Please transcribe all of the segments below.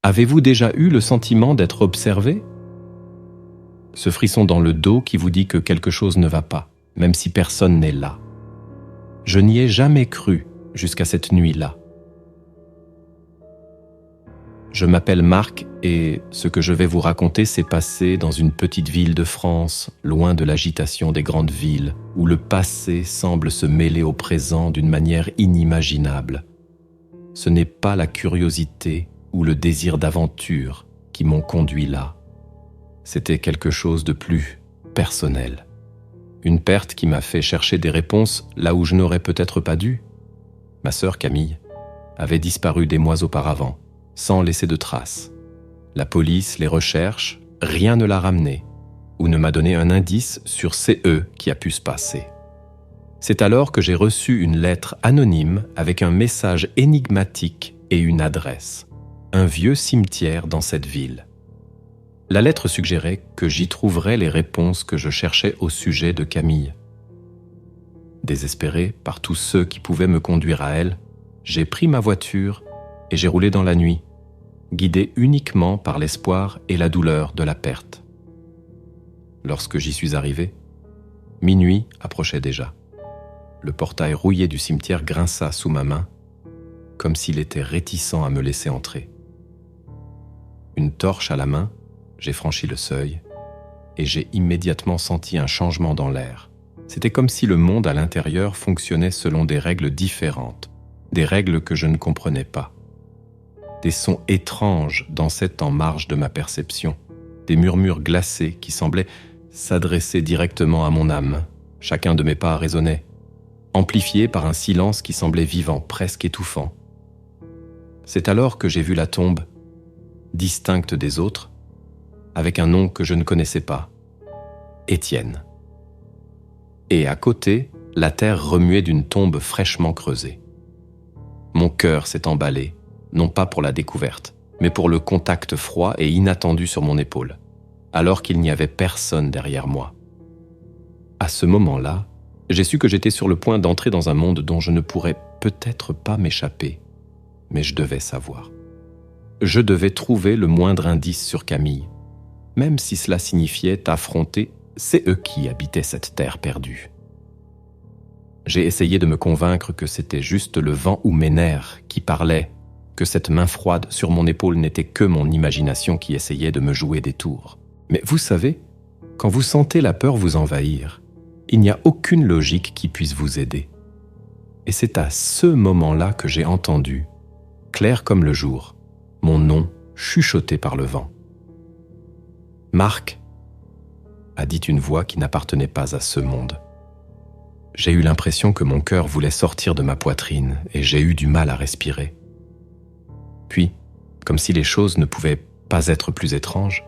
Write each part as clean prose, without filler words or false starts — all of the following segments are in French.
Avez-vous déjà eu le sentiment d'être observé? Ce frisson dans le dos qui vous dit que quelque chose ne va pas, même si personne n'est là. Je n'y ai jamais cru jusqu'à cette nuit-là. Je m'appelle Marc et ce que je vais vous raconter s'est passé dans une petite ville de France, loin de l'agitation des grandes villes, où le passé semble se mêler au présent d'une manière inimaginable. Ce n'est pas la curiosité ou le désir d'aventure qui m'ont conduit là. C'était quelque chose de plus personnel. Une perte qui m'a fait chercher des réponses là où je n'aurais peut-être pas dû. Ma sœur Camille avait disparu des mois auparavant, sans laisser de traces. La police, les recherches, rien ne l'a ramenée, ou ne m'a donné un indice sur CE qui a pu se passer. C'est alors que j'ai reçu une lettre anonyme avec un message énigmatique et une adresse. Un vieux cimetière dans cette ville. La lettre suggérait que j'y trouverais les réponses que je cherchais au sujet de Camille. Désespéré par tous ceux qui pouvaient me conduire à elle, j'ai pris ma voiture et j'ai roulé dans la nuit, guidé uniquement par l'espoir et la douleur de la perte. Lorsque j'y suis arrivé, minuit approchait déjà. Le portail rouillé du cimetière grinça sous ma main, comme s'il était réticent à me laisser entrer. Une torche à la main, j'ai franchi le seuil et j'ai immédiatement senti un changement dans l'air. C'était comme si le monde à l'intérieur fonctionnait selon des règles différentes, des règles que je ne comprenais pas. Des sons étranges dansaient en marge de ma perception, des murmures glacés qui semblaient s'adresser directement à mon âme. Chacun de mes pas résonnait, amplifié par un silence qui semblait vivant, presque étouffant. C'est alors que j'ai vu la tombe, distincte des autres, avec un nom que je ne connaissais pas, Étienne. Et à côté, la terre remuait d'une tombe fraîchement creusée. Mon cœur s'est emballé, non pas pour la découverte, mais pour le contact froid et inattendu sur mon épaule, alors qu'il n'y avait personne derrière moi. À ce moment-là, j'ai su que j'étais sur le point d'entrer dans un monde dont je ne pourrais peut-être pas m'échapper, mais je devais savoir. Je devais trouver le moindre indice sur Camille, même si cela signifiait affronter CE qui habitaient cette terre perdue. J'ai essayé de me convaincre que c'était juste le vent ou mes nerfs qui parlaient, que cette main froide sur mon épaule n'était que mon imagination qui essayait de me jouer des tours. Mais vous savez, quand vous sentez la peur vous envahir, il n'y a aucune logique qui puisse vous aider. Et c'est à ce moment-là que j'ai entendu, clair comme le jour, mon nom chuchoté par le vent. « Marc !» a dit une voix qui n'appartenait pas à ce monde. J'ai eu l'impression que mon cœur voulait sortir de ma poitrine et j'ai eu du mal à respirer. Puis, comme si les choses ne pouvaient pas être plus étranges,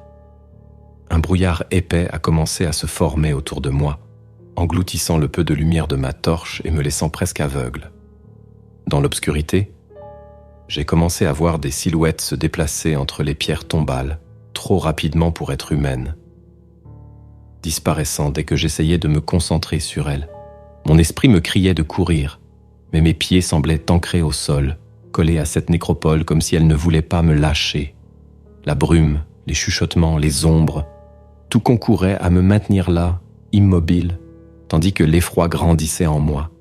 un brouillard épais a commencé à se former autour de moi, engloutissant le peu de lumière de ma torche et me laissant presque aveugle. Dans l'obscurité, j'ai commencé à voir des silhouettes se déplacer entre les pierres tombales, trop rapidement pour être humaines. Disparaissant dès que j'essayais de me concentrer sur elles, mon esprit me criait de courir, mais mes pieds semblaient ancrés au sol, collés à cette nécropole comme si elle ne voulait pas me lâcher. La brume, les chuchotements, les ombres, tout concourait à me maintenir là, immobile, tandis que l'effroi grandissait en moi.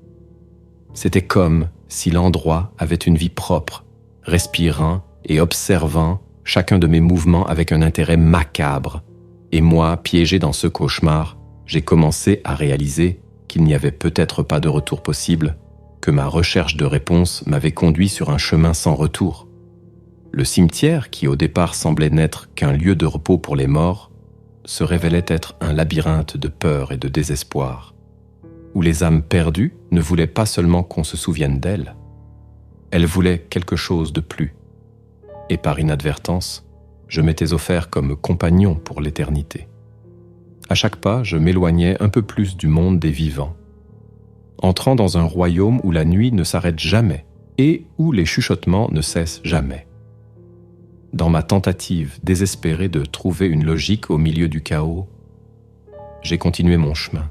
C'était comme si l'endroit avait une vie propre, respirant et observant chacun de mes mouvements avec un intérêt macabre. Et moi, piégé dans ce cauchemar, j'ai commencé à réaliser qu'il n'y avait peut-être pas de retour possible, que ma recherche de réponses m'avait conduit sur un chemin sans retour. Le cimetière, qui au départ semblait n'être qu'un lieu de repos pour les morts, se révélait être un labyrinthe de peur et de désespoir, où les âmes perdues ne voulaient pas seulement qu'on se souvienne d'elles, elles voulaient quelque chose de plus. Et par inadvertance, je m'étais offert comme compagnon pour l'éternité. À chaque pas, je m'éloignais un peu plus du monde des vivants, entrant dans un royaume où la nuit ne s'arrête jamais et où les chuchotements ne cessent jamais. Dans ma tentative désespérée de trouver une logique au milieu du chaos, j'ai continué mon chemin,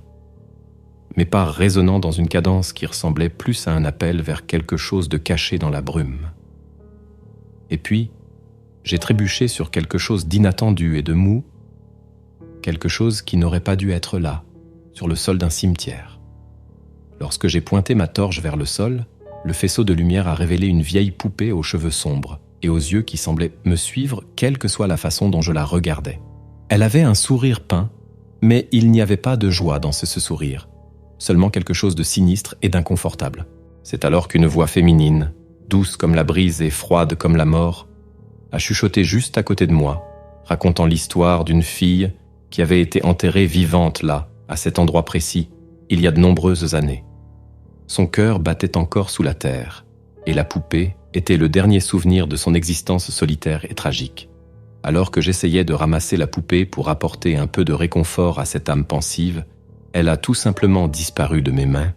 mes pas résonnant dans une cadence qui ressemblait plus à un appel vers quelque chose de caché dans la brume. Et puis, j'ai trébuché sur quelque chose d'inattendu et de mou, quelque chose qui n'aurait pas dû être là, sur le sol d'un cimetière. Lorsque j'ai pointé ma torche vers le sol, le faisceau de lumière a révélé une vieille poupée aux cheveux sombres et aux yeux qui semblaient me suivre quelle que soit la façon dont je la regardais. Elle avait un sourire peint, mais il n'y avait pas de joie dans ce sourire, seulement quelque chose de sinistre et d'inconfortable. C'est alors qu'une voix féminine, douce comme la brise et froide comme la mort, a chuchoté juste à côté de moi, racontant l'histoire d'une fille qui avait été enterrée vivante là, à cet endroit précis, il y a de nombreuses années. Son cœur battait encore sous la terre, et la poupée était le dernier souvenir de son existence solitaire et tragique. Alors que j'essayais de ramasser la poupée pour apporter un peu de réconfort à cette âme pensive, elle a tout simplement disparu de mes mains,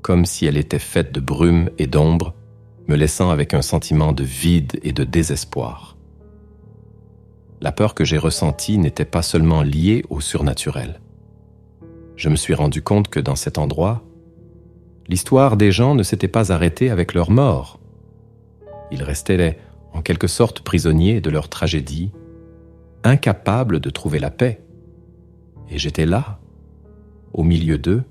comme si elle était faite de brume et d'ombre, me laissant avec un sentiment de vide et de désespoir. La peur que j'ai ressentie n'était pas seulement liée au surnaturel. Je me suis rendu compte que dans cet endroit, l'histoire des gens ne s'était pas arrêtée avec leur mort. Ils restaient en quelque sorte prisonniers de leur tragédie, incapables de trouver la paix. Et j'étais là, au milieu d'eux,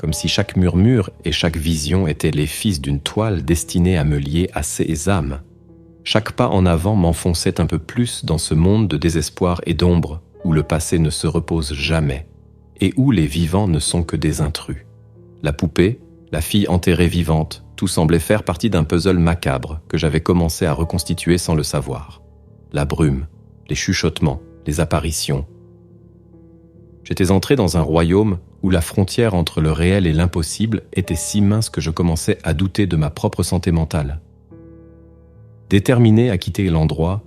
comme si chaque murmure et chaque vision étaient les fils d'une toile destinée à me lier à ces âmes. Chaque pas en avant m'enfonçait un peu plus dans ce monde de désespoir et d'ombre où le passé ne se repose jamais et où les vivants ne sont que des intrus. La poupée, la fille enterrée vivante, tout semblait faire partie d'un puzzle macabre que j'avais commencé à reconstituer sans le savoir. La brume, les chuchotements, les apparitions. J'étais entré dans un royaume où la frontière entre le réel et l'impossible était si mince que je commençais à douter de ma propre santé mentale. Déterminé à quitter l'endroit,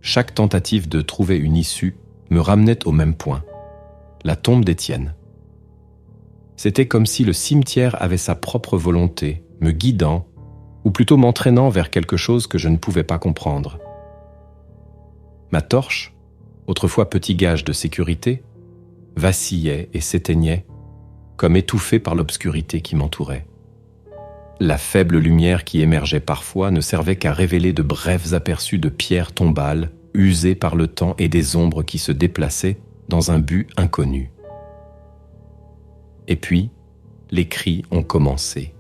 chaque tentative de trouver une issue me ramenait au même point, la tombe d'Étienne. C'était comme si le cimetière avait sa propre volonté, me guidant, ou plutôt m'entraînant vers quelque chose que je ne pouvais pas comprendre. Ma torche, autrefois petit gage de sécurité, vacillait et s'éteignait, comme étouffée par l'obscurité qui m'entourait. La faible lumière qui émergeait parfois ne servait qu'à révéler de brefs aperçus de pierres tombales, usées par le temps et des ombres qui se déplaçaient dans un but inconnu. Et puis, les cris ont commencé.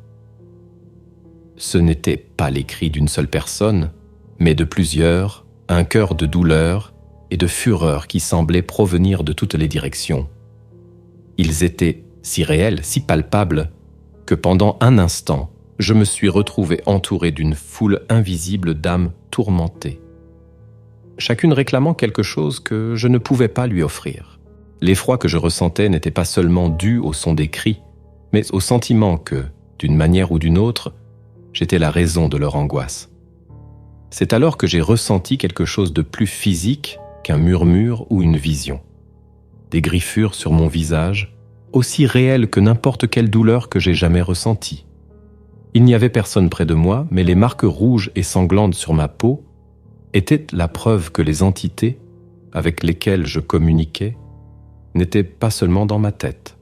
Ce n'était pas les cris d'une seule personne, mais de plusieurs, un chœur de douleur et de fureur qui semblait provenir de toutes les directions. Ils étaient si réels, si palpables, que pendant un instant, je me suis retrouvé entouré d'une foule invisible d'âmes tourmentées. Chacune réclamant quelque chose que je ne pouvais pas lui offrir. L'effroi que je ressentais n'était pas seulement dû au son des cris, mais au sentiment que, d'une manière ou d'une autre, j'étais la raison de leur angoisse. C'est alors que j'ai ressenti quelque chose de plus physique qu'un murmure ou une vision. Des griffures sur mon visage, aussi réelles que n'importe quelle douleur que j'ai jamais ressentie. Il n'y avait personne près de moi, mais les marques rouges et sanglantes sur ma peau étaient la preuve que les entités avec lesquelles je communiquais n'étaient pas seulement dans ma tête.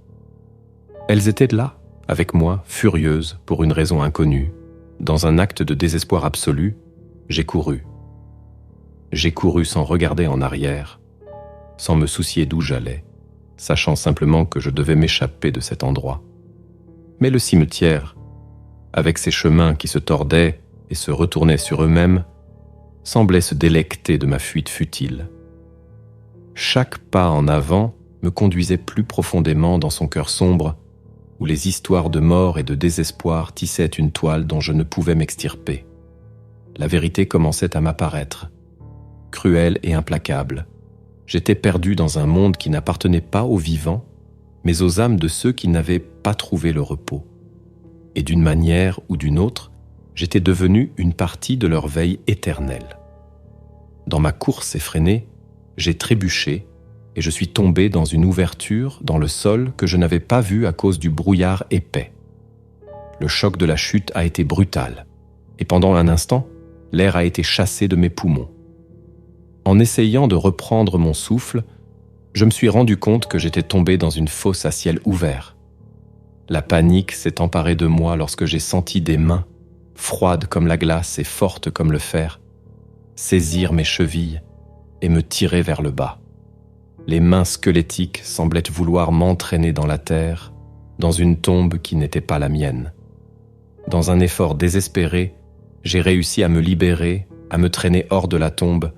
Elles étaient là, avec moi, furieuses pour une raison inconnue. Dans un acte de désespoir absolu, j'ai couru. J'ai couru sans regarder en arrière, sans me soucier d'où j'allais, sachant simplement que je devais m'échapper de cet endroit. Mais le cimetière, avec ses chemins qui se tordaient et se retournaient sur eux-mêmes, semblait se délecter de ma fuite futile. Chaque pas en avant me conduisait plus profondément dans son cœur sombre, où les histoires de mort et de désespoir tissaient une toile dont je ne pouvais m'extirper. La vérité commençait à m'apparaître, cruelle et implacable. J'étais perdu dans un monde qui n'appartenait pas aux vivants, mais aux âmes de ceux qui n'avaient pas trouvé le repos. Et d'une manière ou d'une autre, j'étais devenu une partie de leur veille éternelle. Dans ma course effrénée, j'ai trébuché et je suis tombé dans une ouverture dans le sol que je n'avais pas vue à cause du brouillard épais. Le choc de la chute a été brutal, et pendant un instant, l'air a été chassé de mes poumons. En essayant de reprendre mon souffle, je me suis rendu compte que j'étais tombé dans une fosse à ciel ouvert. La panique s'est emparée de moi lorsque j'ai senti des mains, froides comme la glace et fortes comme le fer, saisir mes chevilles et me tirer vers le bas. Les mains squelettiques semblaient vouloir m'entraîner dans la terre, dans une tombe qui n'était pas la mienne. Dans un effort désespéré, j'ai réussi à me libérer, à me traîner hors de la tombe,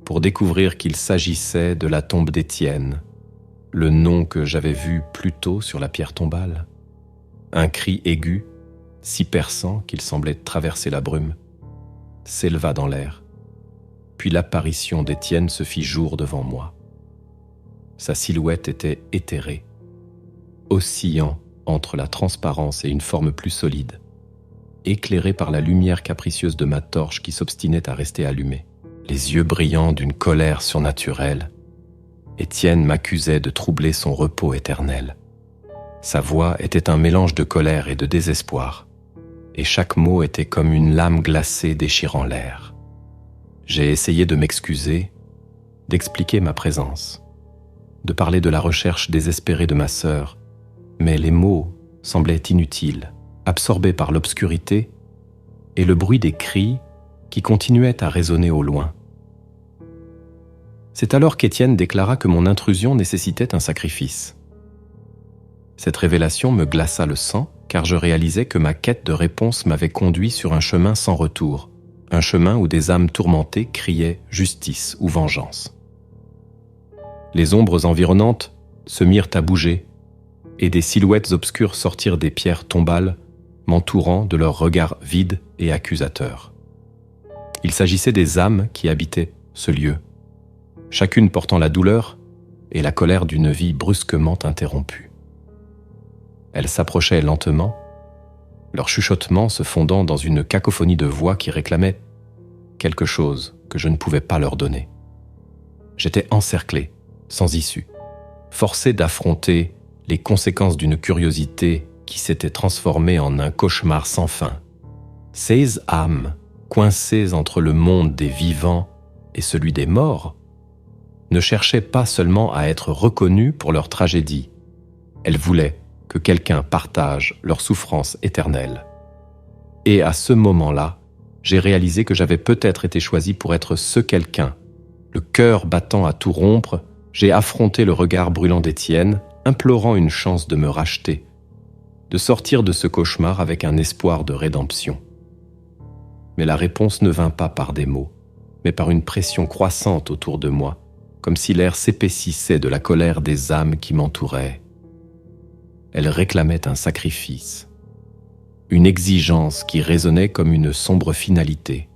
pour découvrir qu'il s'agissait de la tombe d'Étienne, le nom que j'avais vu plus tôt sur la pierre tombale. Un cri aigu, si perçant qu'il semblait traverser la brume, s'éleva dans l'air, puis l'apparition d'Étienne se fit jour devant moi. Sa silhouette était éthérée, oscillant entre la transparence et une forme plus solide, éclairée par la lumière capricieuse de ma torche qui s'obstinait à rester allumée. Les yeux brillants d'une colère surnaturelle, Étienne m'accusait de troubler son repos éternel. Sa voix était un mélange de colère et de désespoir, et chaque mot était comme une lame glacée déchirant l'air. J'ai essayé de m'excuser, d'expliquer ma présence, de parler de la recherche désespérée de ma sœur, mais les mots semblaient inutiles, absorbés par l'obscurité et le bruit des cris qui continuaient à résonner au loin. C'est alors qu'Étienne déclara que mon intrusion nécessitait un sacrifice. Cette révélation me glaça le sang, car je réalisais que ma quête de réponse m'avait conduit sur un chemin sans retour, un chemin où des âmes tourmentées criaient justice ou vengeance. Les ombres environnantes se mirent à bouger, et des silhouettes obscures sortirent des pierres tombales, m'entourant de leurs regards vides et accusateurs. Il s'agissait des âmes qui habitaient ce lieu, chacune portant la douleur et la colère d'une vie brusquement interrompue. Elles s'approchaient lentement, leur chuchotement se fondant dans une cacophonie de voix qui réclamait quelque chose que je ne pouvais pas leur donner. J'étais encerclé, sans issue, forcé d'affronter les conséquences d'une curiosité qui s'était transformée en un cauchemar sans fin. Ces âmes, coincées entre le monde des vivants et celui des morts, ne cherchaient pas seulement à être reconnues pour leur tragédie, elles voulaient que quelqu'un partage leur souffrance éternelle. Et à ce moment-là, j'ai réalisé que j'avais peut-être été choisi pour être ce quelqu'un. Le cœur battant à tout rompre, j'ai affronté le regard brûlant d'Étienne, implorant une chance de me racheter, de sortir de ce cauchemar avec un espoir de rédemption. Mais la réponse ne vint pas par des mots, mais par une pression croissante autour de moi, comme si l'air s'épaississait de la colère des âmes qui m'entouraient. Elle réclamait un sacrifice, une exigence qui résonnait comme une sombre finalité.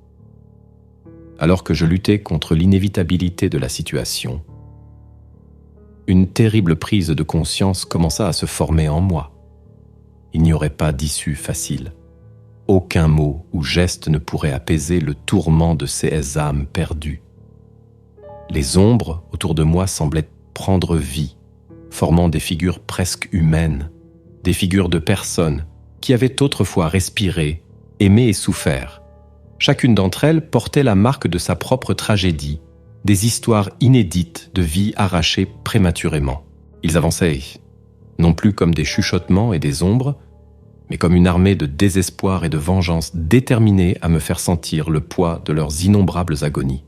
Alors que je luttais contre l'inévitabilité de la situation, une terrible prise de conscience commença à se former en moi. Il n'y aurait pas d'issue facile. Aucun mot ou geste ne pourrait apaiser le tourment de ces âmes perdues. Les ombres autour de moi semblaient prendre vie, formant des figures presque humaines, des figures de personnes qui avaient autrefois respiré, aimé et souffert. Chacune d'entre elles portait la marque de sa propre tragédie, des histoires inédites de vies arrachées prématurément. Ils avançaient, non plus comme des chuchotements et des ombres, mais comme une armée de désespoir et de vengeance déterminée à me faire sentir le poids de leurs innombrables agonies.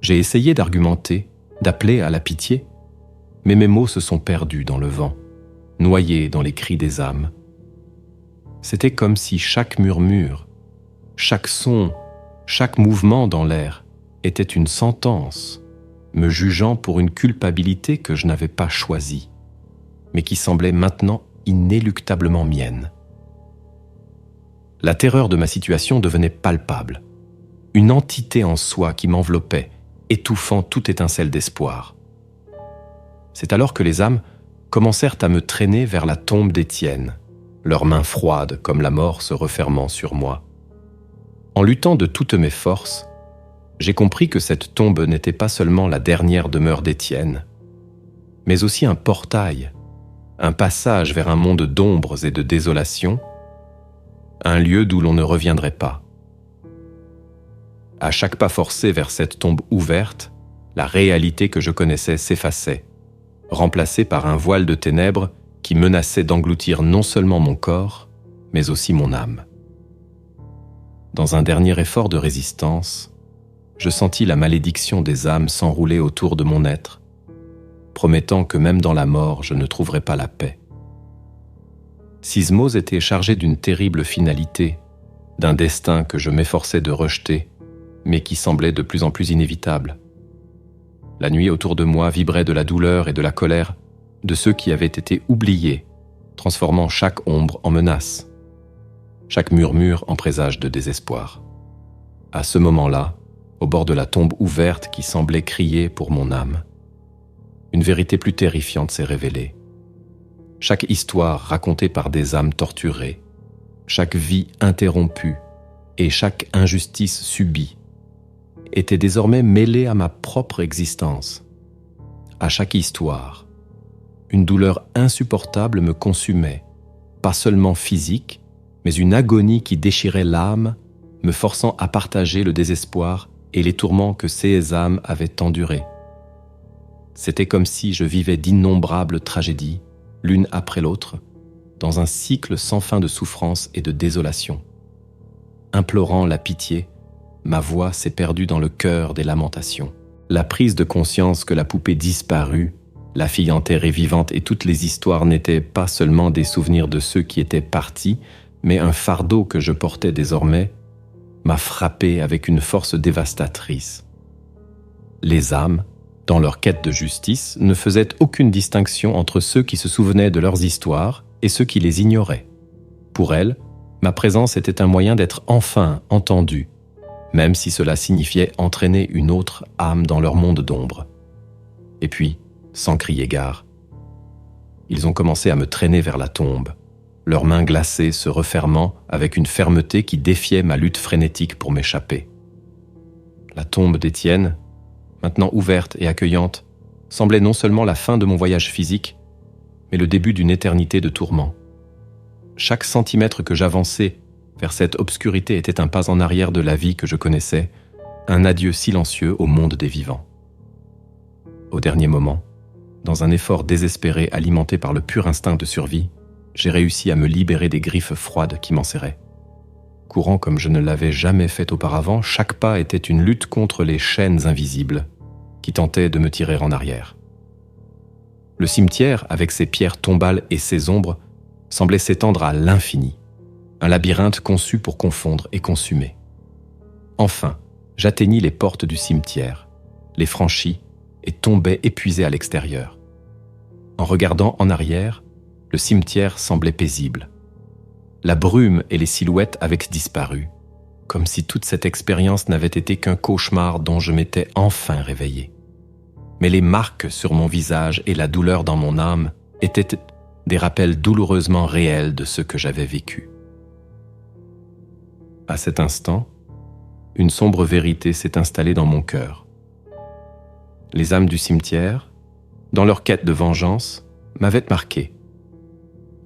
J'ai essayé d'argumenter, d'appeler à la pitié, mais mes mots se sont perdus dans le vent, noyés dans les cris des âmes. C'était comme si chaque murmure, chaque son, chaque mouvement dans l'air était une sentence, me jugeant pour une culpabilité que je n'avais pas choisie, mais qui semblait maintenant inéluctablement mienne. La terreur de ma situation devenait palpable, une entité en soi qui m'enveloppait, étouffant toute étincelle d'espoir. C'est alors que les âmes commencèrent à me traîner vers la tombe d'Étienne, leurs mains froides comme la mort se refermant sur moi. En luttant de toutes mes forces, j'ai compris que cette tombe n'était pas seulement la dernière demeure d'Étienne, mais aussi un portail, un passage vers un monde d'ombres et de désolation, un lieu d'où l'on ne reviendrait pas. À chaque pas forcé vers cette tombe ouverte, la réalité que je connaissais s'effaçait, remplacée par un voile de ténèbres qui menaçait d'engloutir non seulement mon corps, mais aussi mon âme. Dans un dernier effort de résistance, je sentis la malédiction des âmes s'enrouler autour de mon être, promettant que même dans la mort, je ne trouverais pas la paix. Sismos était chargé d'une terrible finalité, d'un destin que je m'efforçais de rejeter, mais qui semblait de plus en plus inévitable. La nuit autour de moi vibrait de la douleur et de la colère de ceux qui avaient été oubliés, transformant chaque ombre en menace, chaque murmure en présage de désespoir. À ce moment-là, au bord de la tombe ouverte qui semblait crier pour mon âme, une vérité plus terrifiante s'est révélée. Chaque histoire racontée par des âmes torturées, chaque vie interrompue et chaque injustice subie était désormais mêlée à ma propre existence. À chaque histoire, une douleur insupportable me consumait, pas seulement physique, mais une agonie qui déchirait l'âme, me forçant à partager le désespoir et les tourments que ces âmes avaient endurés. C'était comme si je vivais d'innombrables tragédies, l'une après l'autre, dans un cycle sans fin de souffrance et de désolation. Implorant la pitié, ma voix s'est perdue dans le chœur des lamentations. La prise de conscience que la poupée disparue, la fille enterrée vivante et toutes les histoires n'étaient pas seulement des souvenirs de ceux qui étaient partis, mais un fardeau que je portais désormais, m'a frappé avec une force dévastatrice. Les âmes, dans leur quête de justice, ne faisaient aucune distinction entre ceux qui se souvenaient de leurs histoires et ceux qui les ignoraient. Pour elles, ma présence était un moyen d'être enfin entendu, même si cela signifiait entraîner une autre âme dans leur monde d'ombre. Et puis, sans crier gare, ils ont commencé à me traîner vers la tombe, leurs mains glacées se refermant avec une fermeté qui défiait ma lutte frénétique pour m'échapper. La tombe d'Étienne, maintenant ouverte et accueillante, semblait non seulement la fin de mon voyage physique, mais le début d'une éternité de tourments. Chaque centimètre que j'avançais vers cette obscurité était un pas en arrière de la vie que je connaissais, un adieu silencieux au monde des vivants. Au dernier moment, dans un effort désespéré alimenté par le pur instinct de survie, j'ai réussi à me libérer des griffes froides qui m'enserraient. Courant comme je ne l'avais jamais fait auparavant, chaque pas était une lutte contre les chaînes invisibles qui tentaient de me tirer en arrière. Le cimetière, avec ses pierres tombales et ses ombres, semblait s'étendre à l'infini, un labyrinthe conçu pour confondre et consumer. Enfin, j'atteignis les portes du cimetière, les franchis et tombais épuisé à l'extérieur. En regardant en arrière, le cimetière semblait paisible. La brume et les silhouettes avaient disparu, comme si toute cette expérience n'avait été qu'un cauchemar dont je m'étais enfin réveillé. Mais les marques sur mon visage et la douleur dans mon âme étaient des rappels douloureusement réels de ce que j'avais vécu. À cet instant, une sombre vérité s'est installée dans mon cœur. Les âmes du cimetière, dans leur quête de vengeance, m'avaient marqué,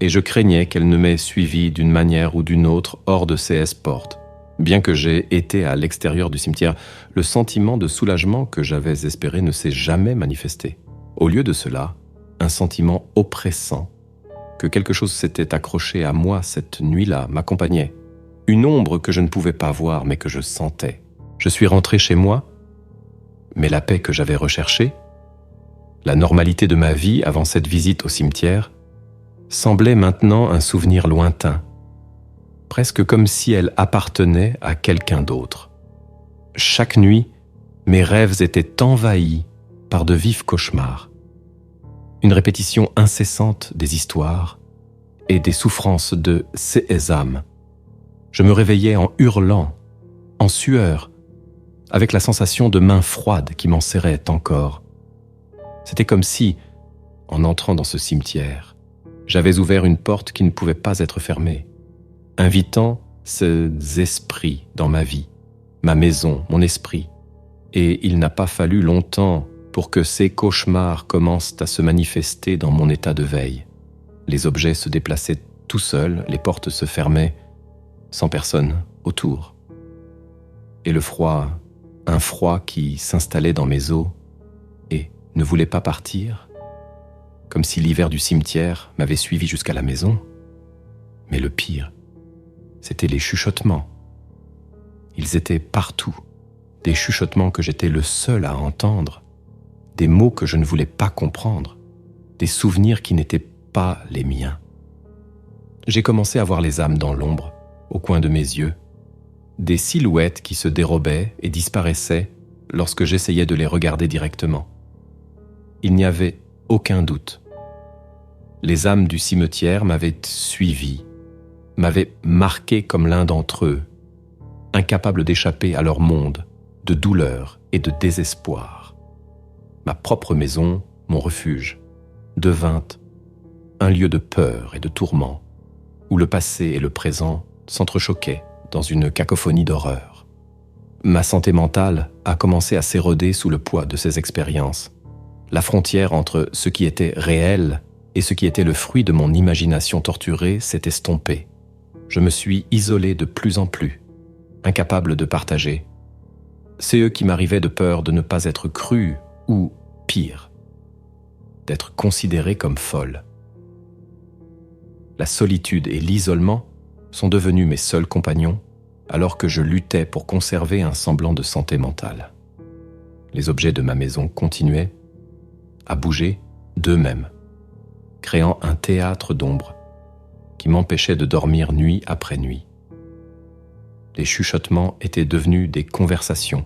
et je craignais qu'elles ne m'aient suivi d'une manière ou d'une autre hors de CS portes. Bien que j'aie été à l'extérieur du cimetière, le sentiment de soulagement que j'avais espéré ne s'est jamais manifesté. Au lieu de cela, un sentiment oppressant, que quelque chose s'était accroché à moi cette nuit-là, m'accompagnait. Une ombre que je ne pouvais pas voir, mais que je sentais. Je suis rentré chez moi, mais la paix que j'avais recherchée, la normalité de ma vie avant cette visite au cimetière, semblait maintenant un souvenir lointain, presque comme si elle appartenait à quelqu'un d'autre. Chaque nuit, mes rêves étaient envahis par de vifs cauchemars, une répétition incessante des histoires et des souffrances de ces âmes. Je me réveillais en hurlant, en sueur, avec la sensation de mains froides qui m'en serraient encore. C'était comme si, en entrant dans ce cimetière, j'avais ouvert une porte qui ne pouvait pas être fermée, invitant ces esprits dans ma vie, ma maison, mon esprit. Et il n'a pas fallu longtemps pour que ces cauchemars commencent à se manifester dans mon état de veille. Les objets se déplaçaient tout seuls, les portes se fermaient, sans personne autour. Et le froid, un froid qui s'installait dans mes os et ne voulait pas partir, comme si l'hiver du cimetière m'avait suivi jusqu'à la maison. Mais le pire, c'était les chuchotements. Ils étaient partout, des chuchotements que j'étais le seul à entendre, des mots que je ne voulais pas comprendre, des souvenirs qui n'étaient pas les miens. J'ai commencé à voir les âmes dans l'ombre, au coin de mes yeux, des silhouettes qui se dérobaient et disparaissaient lorsque j'essayais de les regarder directement. Il n'y avait aucun doute. Les âmes du cimetière m'avaient suivi, m'avaient marqué comme l'un d'entre eux, incapable d'échapper à leur monde de douleur et de désespoir. Ma propre maison, mon refuge, devint un lieu de peur et de tourment, où le passé et le présent s'entrechoquaient dans une cacophonie d'horreur. Ma santé mentale a commencé à s'éroder sous le poids de ces expériences. La frontière entre ce qui était réel et ce qui était le fruit de mon imagination torturée s'est estompée. Je me suis isolé de plus en plus, incapable de partager. C'est eux qui m'arrivaient de peur de ne pas être cru ou, pire, d'être considéré comme folle. La solitude et l'isolement sont devenus mes seuls compagnons alors que je luttais pour conserver un semblant de santé mentale. Les objets de ma maison continuaient à bouger d'eux-mêmes, créant un théâtre d'ombre qui m'empêchait de dormir nuit après nuit. Les chuchotements étaient devenus des conversations,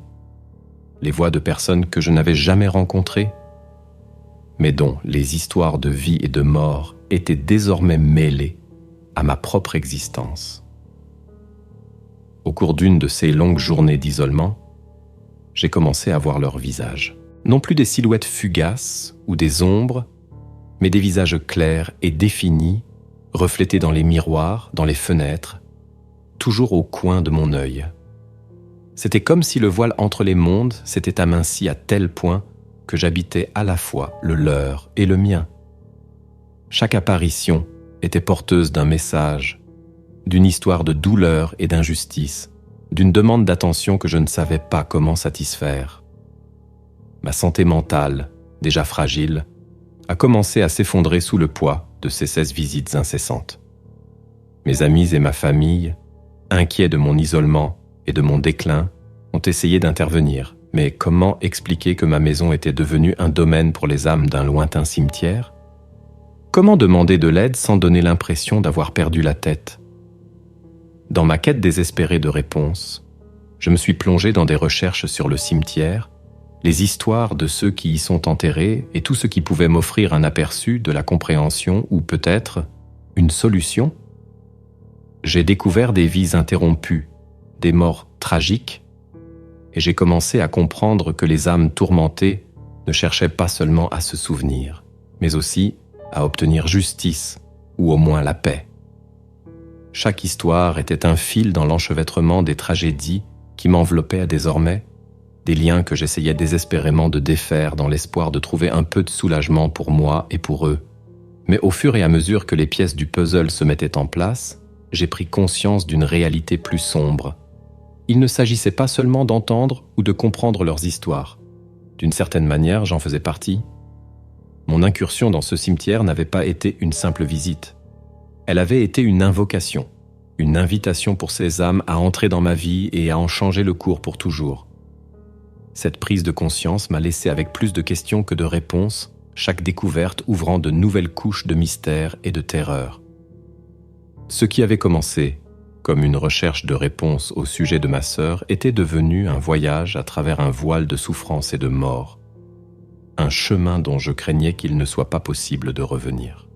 les voix de personnes que je n'avais jamais rencontrées, mais dont les histoires de vie et de mort étaient désormais mêlées à ma propre existence. Au cours d'une de ces longues journées d'isolement, j'ai commencé à voir leurs visages. Non plus des silhouettes fugaces ou des ombres, mais des visages clairs et définis, reflétés dans les miroirs, dans les fenêtres, toujours au coin de mon œil. C'était comme si le voile entre les mondes s'était aminci à tel point que j'habitais à la fois le leur et le mien. Chaque apparition était porteuse d'un message, d'une histoire de douleur et d'injustice, d'une demande d'attention que je ne savais pas comment satisfaire. Ma santé mentale, déjà fragile, a commencé à s'effondrer sous le poids de ces 16 visites incessantes. Mes amis et ma famille, inquiets de mon isolement et de mon déclin, ont essayé d'intervenir. Mais comment expliquer que ma maison était devenue un domaine pour les âmes d'un lointain cimetière ? Comment demander de l'aide sans donner l'impression d'avoir perdu la tête ? Dans ma quête désespérée de réponses, je me suis plongé dans des recherches sur le cimetière, les histoires de ceux qui y sont enterrés et tout ce qui pouvait m'offrir un aperçu de la compréhension ou peut-être une solution. J'ai découvert des vies interrompues, des morts tragiques, et j'ai commencé à comprendre que les âmes tourmentées ne cherchaient pas seulement à se souvenir, mais aussi à obtenir justice ou au moins la paix. Chaque histoire était un fil dans l'enchevêtrement des tragédies qui m'enveloppaient désormais, des liens que j'essayais désespérément de défaire dans l'espoir de trouver un peu de soulagement pour moi et pour eux. Mais au fur et à mesure que les pièces du puzzle se mettaient en place, j'ai pris conscience d'une réalité plus sombre. Il ne s'agissait pas seulement d'entendre ou de comprendre leurs histoires. D'une certaine manière, j'en faisais partie. Mon incursion dans ce cimetière n'avait pas été une simple visite. Elle avait été une invocation, une invitation pour ces âmes à entrer dans ma vie et à en changer le cours pour toujours. Cette prise de conscience m'a laissé avec plus de questions que de réponses, chaque découverte ouvrant de nouvelles couches de mystère et de terreur. Ce qui avait commencé comme une recherche de réponse au sujet de ma sœur était devenu un voyage à travers un voile de souffrance et de mort, un chemin dont je craignais qu'il ne soit pas possible de revenir.